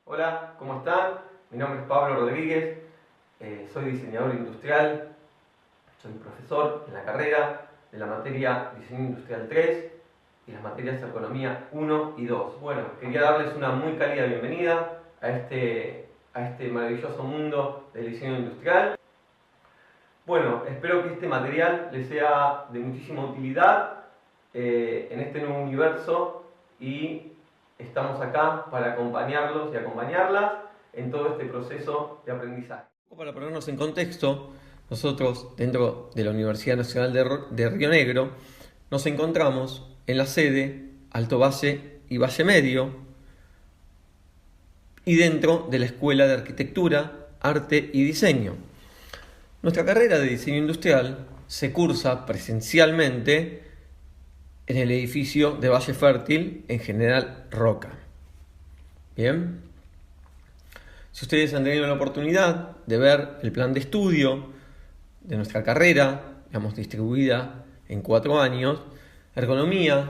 Hola, ¿cómo están? Mi nombre es Pablo Rodríguez, soy diseñador industrial, soy profesor en la carrera de la materia Diseño Industrial 3 y las materias Ergonomía 1 y 2. Bueno, quería darles una muy cálida bienvenida a este maravilloso mundo del diseño industrial. Bueno, espero que este material les sea de muchísima utilidad en este nuevo universo y estamos acá para acompañarlos y acompañarlas en todo este proceso de aprendizaje. Para ponernos en contexto, nosotros dentro de la Universidad Nacional de Río Negro nos encontramos en la sede Alto Valle y Valle Medio y dentro de la Escuela de Arquitectura, Arte y Diseño. Nuestra carrera de diseño industrial se cursa presencialmente en el edificio de Valle Fértil en General Roca. Bien. Si ustedes han tenido la oportunidad de ver el plan de estudio de nuestra carrera, distribuida en 4 años, las ergonomías,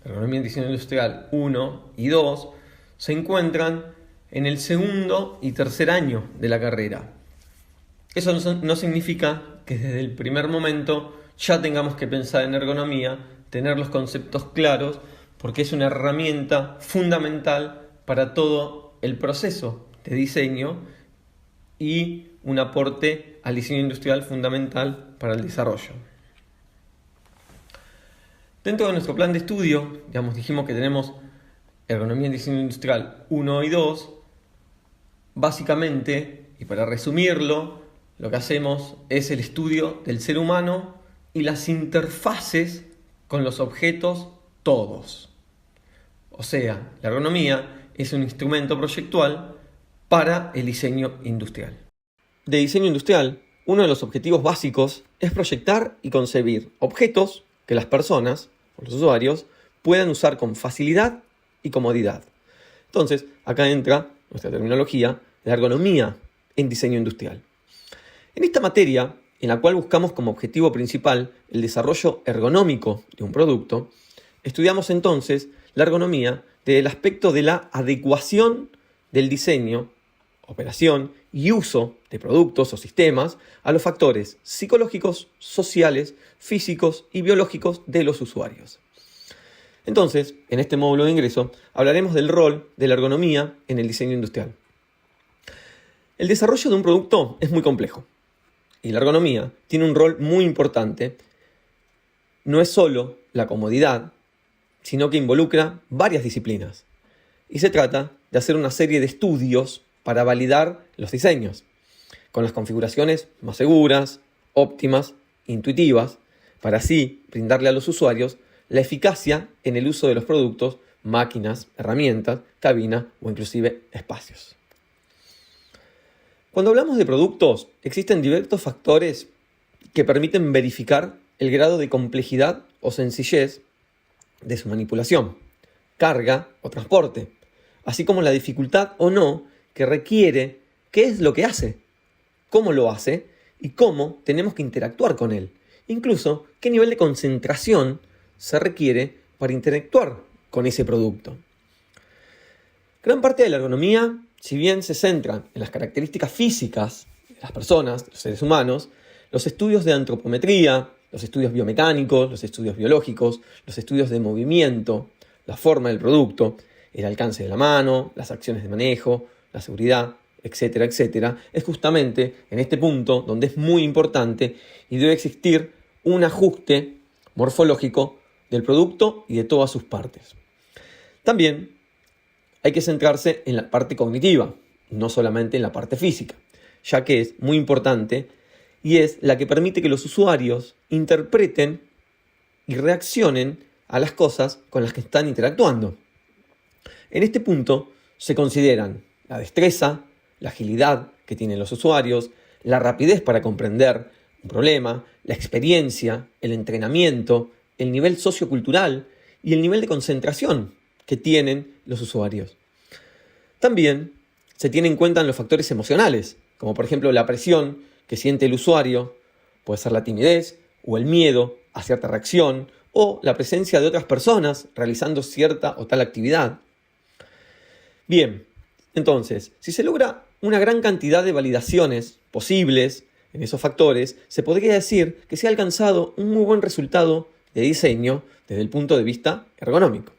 ergonomía en diseño industrial 1 y 2, se encuentran en el segundo y tercer año de la carrera. Eso no significa que desde el primer momento ya tengamos que pensar en ergonomía, tener los conceptos claros, porque es una herramienta fundamental para todo el proceso de diseño y un aporte al diseño industrial fundamental para el desarrollo. Dentro de nuestro plan de estudio, dijimos que tenemos ergonomía en diseño industrial 1 y 2. Básicamente, y para resumirlo, lo que hacemos es el estudio del ser humano y las interfaces con los objetos todos. O sea, la ergonomía es un instrumento proyectual para el diseño industrial. De diseño industrial, uno de los objetivos básicos es proyectar y concebir objetos que las personas o los usuarios puedan usar con facilidad y comodidad. Entonces, acá entra nuestra terminología, la ergonomía en diseño industrial. En esta materia, en la cual buscamos como objetivo principal el desarrollo ergonómico de un producto, estudiamos entonces la ergonomía desde el aspecto de la adecuación del diseño, operación y uso de productos o sistemas a los factores psicológicos, sociales, físicos y biológicos de los usuarios. Entonces, en este módulo de ingreso, hablaremos del rol de la ergonomía en el diseño industrial. El desarrollo de un producto es muy complejo y la ergonomía tiene un rol muy importante. No es solo la comodidad, sino que involucra varias disciplinas. Y se trata de hacer una serie de estudios para validar los diseños, con las configuraciones más seguras, óptimas, intuitivas, para así brindarle a los usuarios la eficacia en el uso de los productos, máquinas, herramientas, cabina o inclusive espacios. Cuando hablamos de productos, existen diversos factores que permiten verificar el grado de complejidad o sencillez de su manipulación, carga o transporte, así como la dificultad o no que requiere, qué es lo que hace, cómo lo hace y cómo tenemos que interactuar con él, incluso qué nivel de concentración se requiere para interactuar con ese producto. Gran parte de la ergonomía, si bien se centra en las características físicas de las personas, de los seres humanos, los estudios de antropometría, los estudios biomecánicos, los estudios biológicos, los estudios de movimiento, la forma del producto, el alcance de la mano, las acciones de manejo, la seguridad, etcétera, etcétera, es justamente en este punto donde es muy importante y debe existir un ajuste morfológico del producto y de todas sus partes. También hay que centrarse en la parte cognitiva, no solamente en la parte física, ya que es muy importante y es la que permite que los usuarios interpreten y reaccionen a las cosas con las que están interactuando. En este punto se consideran la destreza, la agilidad que tienen los usuarios, la rapidez para comprender un problema, la experiencia, el entrenamiento, el nivel sociocultural y el nivel de concentración que tienen los usuarios. También se tienen en cuenta los factores emocionales, como por ejemplo la presión que siente el usuario, puede ser la timidez o el miedo a cierta reacción o la presencia de otras personas realizando cierta o tal actividad. Bien, entonces, si se logra una gran cantidad de validaciones posibles en esos factores, se podría decir que se ha alcanzado un muy buen resultado de diseño desde el punto de vista ergonómico.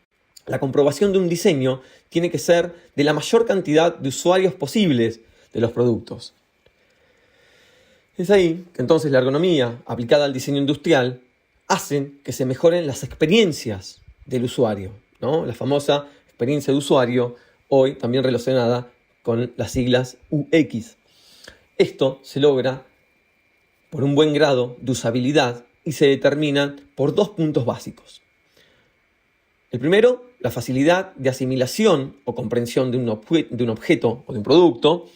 La comprobación de un diseño tiene que ser de la mayor cantidad de usuarios posibles de los productos. Es ahí que entonces la ergonomía aplicada al diseño industrial hace que se mejoren las experiencias del usuario, ¿no? La famosa experiencia de usuario, hoy también relacionada con las siglas UX. Esto se logra por un buen grado de usabilidad y se determina por dos puntos básicos. El primero, la facilidad de asimilación o comprensión de un objeto o de un producto,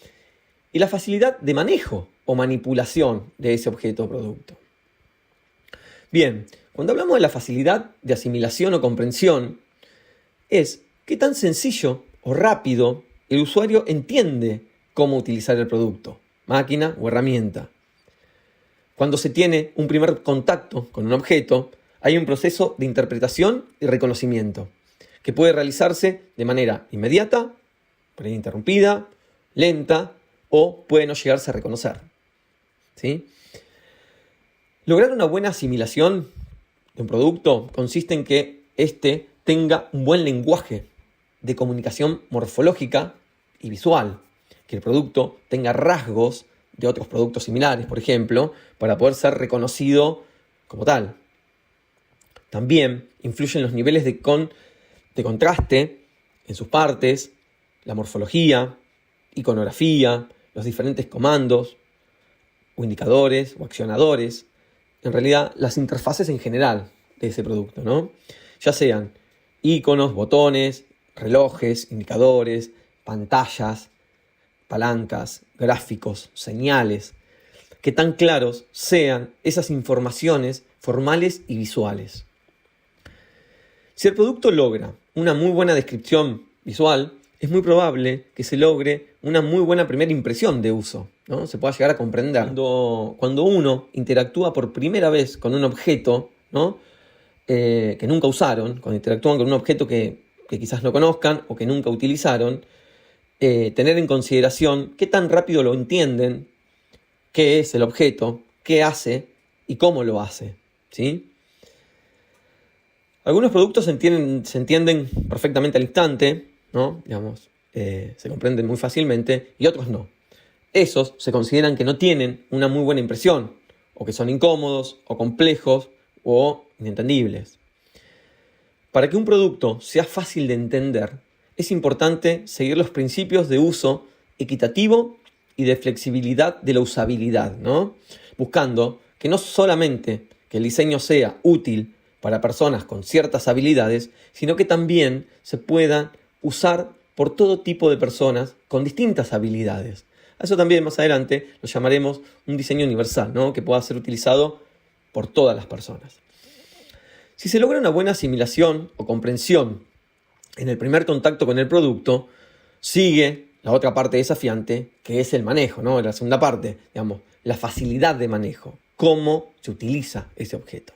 y la facilidad de manejo o manipulación de ese objeto o producto. Bien, cuando hablamos de la facilidad de asimilación o comprensión, es qué tan sencillo o rápido el usuario entiende cómo utilizar el producto, máquina o herramienta. Cuando se tiene un primer contacto con un objeto, hay un proceso de interpretación y reconocimiento que puede realizarse de manera inmediata, ininterrumpida, lenta o puede no llegarse a reconocer. ¿Sí? Lograr una buena asimilación de un producto consiste en que éste tenga un buen lenguaje de comunicación morfológica y visual, que el producto tenga rasgos de otros productos similares, por ejemplo, para poder ser reconocido como tal. También influyen los niveles de contraste en sus partes, la morfología, iconografía, los diferentes comandos o indicadores o accionadores, en realidad las interfaces en general de ese producto, ¿no? Ya sean iconos, botones, relojes, indicadores, pantallas, palancas, gráficos, señales, que tan claros sean esas informaciones formales y visuales. Si el producto logra una muy buena descripción visual, es muy probable que se logre una muy buena primera impresión de uso, ¿no? Se pueda llegar a comprender. Cuando uno interactúa por primera vez con un objeto, ¿no? Que nunca usaron, cuando interactúan con un objeto que quizás no conozcan o que nunca utilizaron, tener en consideración qué tan rápido lo entienden, qué es el objeto, qué hace y cómo lo hace, ¿sí? Algunos productos se entienden perfectamente al instante, ¿no? Se comprenden muy fácilmente, y otros no. Esos se consideran que no tienen una muy buena impresión, o que son incómodos, o complejos, o inentendibles. Para que un producto sea fácil de entender, es importante seguir los principios de uso equitativo y de flexibilidad de la usabilidad, ¿no? Buscando que no solamente que el diseño sea útil para personas con ciertas habilidades, sino que también se puedan usar por todo tipo de personas con distintas habilidades. A eso también más adelante lo llamaremos un diseño universal, ¿no? Que pueda ser utilizado por todas las personas. Si se logra una buena asimilación o comprensión en el primer contacto con el producto, sigue la otra parte desafiante, que es el manejo, ¿no? La segunda parte, la facilidad de manejo, cómo se utiliza ese objeto.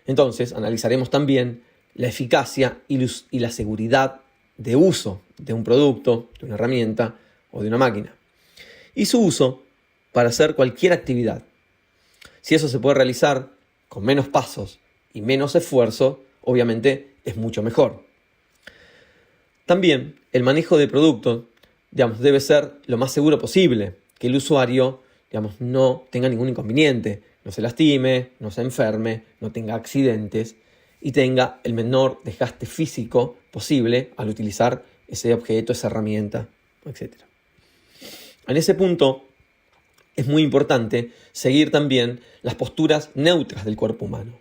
Entonces, analizaremos también la eficacia y la seguridad de uso de un producto, de una herramienta o de una máquina, y su uso para hacer cualquier actividad. Si eso se puede realizar con menos pasos y menos esfuerzo, obviamente es mucho mejor. También el manejo de productos, debe ser lo más seguro posible, que el usuario, no tenga ningún inconveniente, no se lastime, no se enferme, no tenga accidentes y tenga el menor desgaste físico posible al utilizar ese objeto, esa herramienta, etc. En ese punto es muy importante seguir también las posturas neutras del cuerpo humano,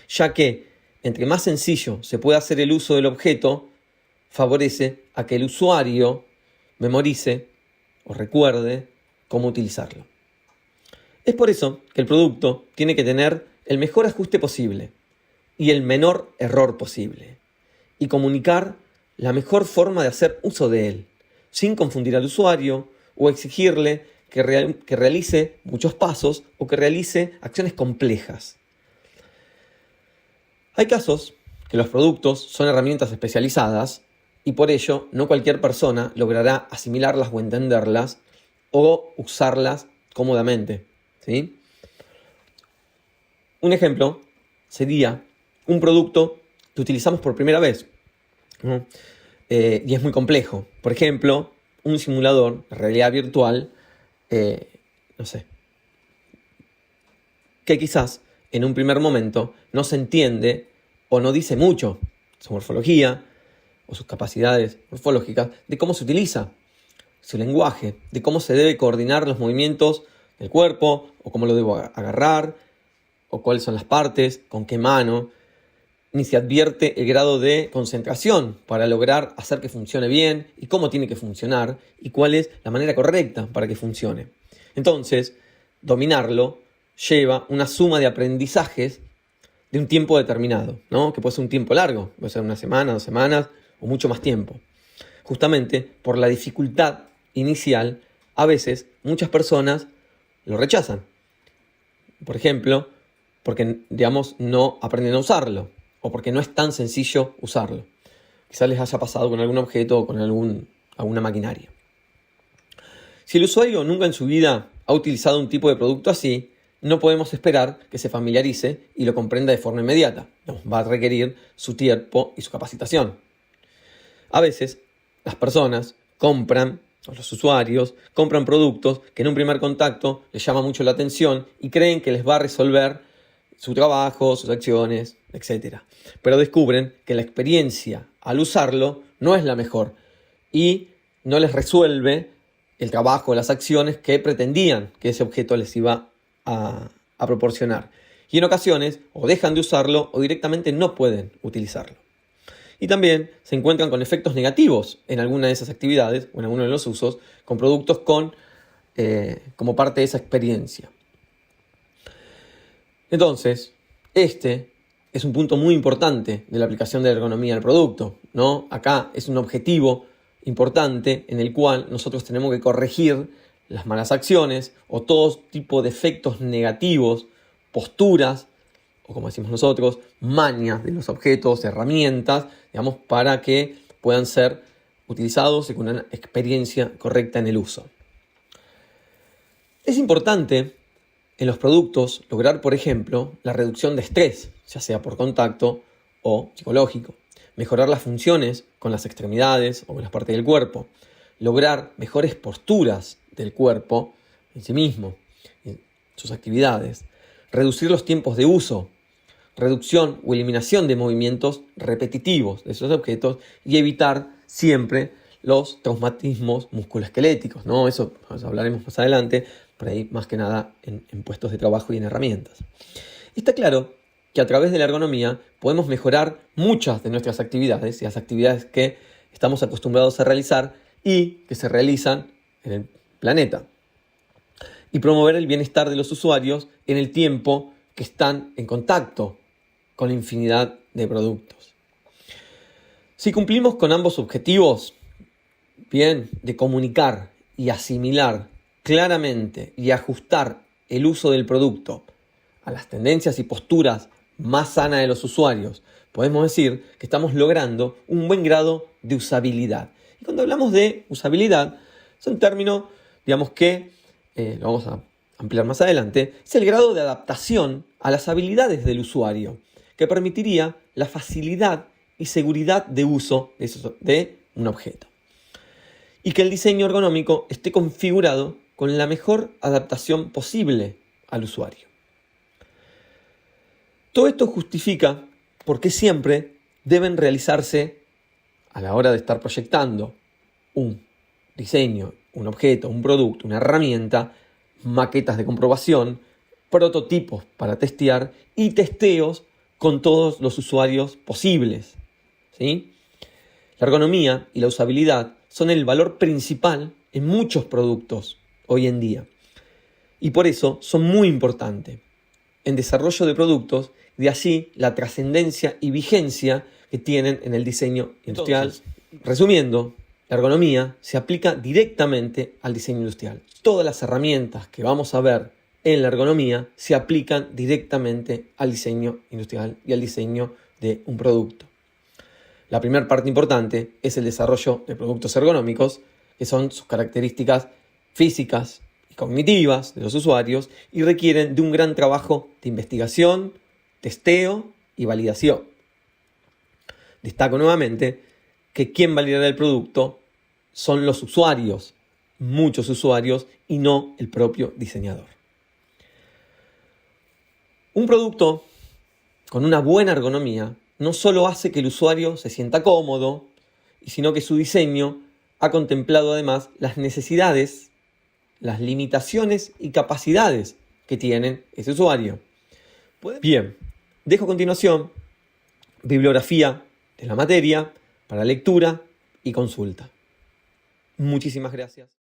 ya que entre más sencillo se pueda hacer el uso del objeto, favorece a que el usuario memorice o recuerde cómo utilizarlo. Es por eso que el producto tiene que tener el mejor ajuste posible y el menor error posible, y comunicar la mejor forma de hacer uso de él, sin confundir al usuario o exigirle que realice muchos pasos o que realice acciones complejas. Hay casos que los productos son herramientas especializadas y por ello no cualquier persona logrará asimilarlas o entenderlas o usarlas cómodamente, ¿sí? Un ejemplo sería un producto que utilizamos por primera vez, ¿no? Y es muy complejo. Por ejemplo, un simulador de realidad virtual, no sé, que quizás en un primer momento no se entiende o no dice mucho su morfología o sus capacidades morfológicas, de cómo se utiliza, su lenguaje, de cómo se debe coordinar los movimientos del cuerpo, o cómo lo debo agarrar, o cuáles son las partes, con qué mano, ni se advierte el grado de concentración para lograr hacer que funcione bien, y cómo tiene que funcionar, y cuál es la manera correcta para que funcione. Entonces, dominarlo lleva una suma de aprendizajes de un tiempo determinado, ¿no? Que puede ser un tiempo largo, puede ser una semana, 2 semanas o mucho más tiempo. Justamente por la dificultad inicial, a veces muchas personas lo rechazan. Por ejemplo, porque, digamos, no aprenden a usarlo o porque no es tan sencillo usarlo. Quizás les haya pasado con algún objeto o con alguna maquinaria. Si el usuario nunca en su vida ha utilizado un tipo de producto así, no podemos esperar que se familiarice y lo comprenda de forma inmediata. Va a requerir su tiempo y su capacitación. A veces, las personas compran, o los usuarios, compran productos que en un primer contacto les llama mucho la atención y creen que les va a resolver su trabajo, sus acciones, etc. Pero descubren que la experiencia al usarlo no es la mejor y no les resuelve el trabajo, las acciones que pretendían que ese objeto les iba a proporcionar. Y en ocasiones o dejan de usarlo o directamente no pueden utilizarlo. Y también se encuentran con efectos negativos en alguna de esas actividades o en alguno de los usos con productos como parte de esa experiencia. Entonces, este es un punto muy importante de la aplicación de la ergonomía al producto, ¿no? Acá es un objetivo importante en el cual nosotros tenemos que corregir las malas acciones o todo tipo de efectos negativos, posturas, o como decimos nosotros, mañas de los objetos, herramientas, digamos, para que puedan ser utilizados y con una experiencia correcta en el uso. Es importante en los productos lograr, por ejemplo, la reducción de estrés, ya sea por contacto o psicológico, mejorar las funciones con las extremidades o con las partes del cuerpo, lograr mejores posturas del cuerpo en sí mismo, en sus actividades, reducir los tiempos de uso, reducción o eliminación de movimientos repetitivos de esos objetos y evitar siempre los traumatismos musculoesqueléticos, ¿no? Eso hablaremos más adelante, por ahí más que nada en puestos de trabajo y en herramientas. Está claro que a través de la ergonomía podemos mejorar muchas de nuestras actividades y las actividades que estamos acostumbrados a realizar y que se realizan en el planeta, y promover el bienestar de los usuarios en el tiempo que están en contacto con la infinidad de productos. Si cumplimos con ambos objetivos, bien, de comunicar y asimilar claramente y ajustar el uso del producto a las tendencias y posturas más sanas de los usuarios, podemos decir que estamos logrando un buen grado de usabilidad. Y cuando hablamos de usabilidad, es un término, digamos que, lo vamos a ampliar más adelante, es el grado de adaptación a las habilidades del usuario, que permitiría la facilidad y seguridad de uso de un objeto. Y que el diseño ergonómico esté configurado con la mejor adaptación posible al usuario. Todo esto justifica por qué siempre deben realizarse, a la hora de estar proyectando un diseño, un objeto, un producto, una herramienta, maquetas de comprobación, prototipos para testear y testeos con todos los usuarios posibles, ¿sí? La ergonomía y la usabilidad son el valor principal en muchos productos hoy en día y por eso son muy importantes en desarrollo de productos, de allí la trascendencia y vigencia que tienen en el diseño industrial. Entonces, resumiendo, la ergonomía se aplica directamente al diseño industrial. Todas las herramientas que vamos a ver en la ergonomía se aplican directamente al diseño industrial y al diseño de un producto. La primera parte importante es el desarrollo de productos ergonómicos, que son sus características físicas y cognitivas de los usuarios y requieren de un gran trabajo de investigación, testeo y validación. Destaco nuevamente que quien validará el producto son los usuarios, muchos usuarios, y no el propio diseñador. Un producto con una buena ergonomía no solo hace que el usuario se sienta cómodo, sino que su diseño ha contemplado además las necesidades, las limitaciones y capacidades que tiene ese usuario. Bien, dejo a continuación bibliografía de la materia para lectura y consulta. Muchísimas gracias.